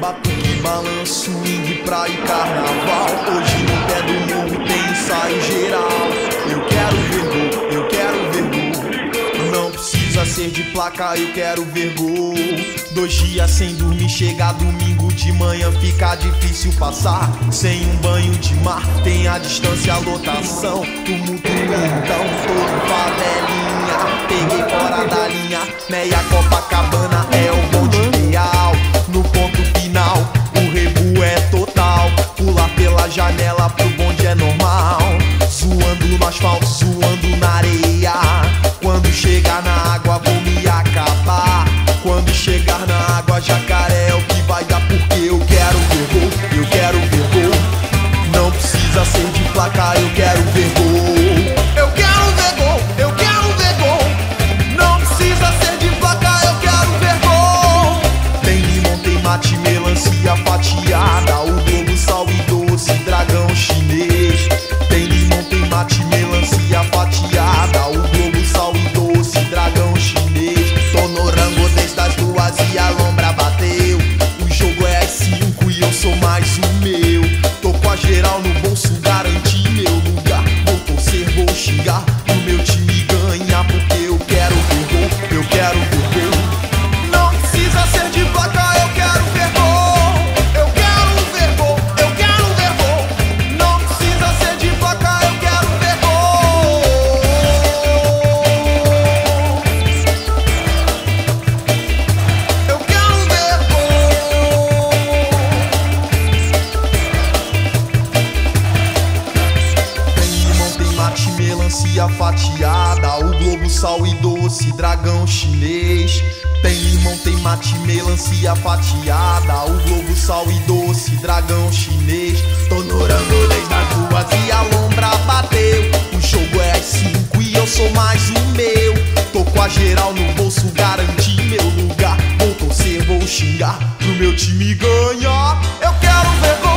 Batuque, balanço, swing, praia e carnaval. Hoje no pé do morro tem ensaio geral. Eu quero ver gol, eu quero ver gol. Não precisa ser de placa, eu quero ver gol. 2 dias sem dormir, chega domingo de manhã, fica difícil passar. Sem um banho de mar, tem a distância, a lotação. Tumulto, então, todo favelinha. Peguei fora da linha, meia Copacabana é o bonde ideal. No ponto final, o rebu é total. Pular pela janela pro bonde é normal. Zoando no asfalto, zoando na areia. Quando chegar na água vou me acabar. Quando chegar na água, jacaré é o que vai dar. Porque eu quero ver gol, eu quero ver gol. Não precisa ser de placa, eu quero ver gol. Eu quero ver gol, eu quero ver gol. Não precisa ser de placa, eu quero ver gol. Tem limão, tem mate, melancia fatiada. O globo, sal e doce, dragão chinês. Tem limão, tem mate, melancia fatiada. O globo, sal e doce, dragão chinês. Tô no rango desde as 2 e a lombra bateu. O jogo é às 5 e eu sou mais o meu. Tô com a geral no bolso, garanti meu lugar. Vou torcer, vou xingar, o meu time ganha. Porque eu quero ver gol, eu quero ver gol. Não precisa ser de placa, eu quero ver gol. Eu quero ver gol, eu quero ver gol. Não precisa ser de placa, eu quero ver gol. Eu quero ver gol. Tem limão, tem mate, melancia fatiada. O globo, sal e doce, dragão chinês. Tem limão, tem mate, melancia fatiada. O globo, sal e doce, dragão chinês. Tô no rango desde as 2 e a lombra bateu. O jogo é às 5 e eu sou mais o meu. Tô com a geral no bolso, garanti meu lugar. Vou torcer, vou xingar, pro meu time ganhar. Eu quero ver gol.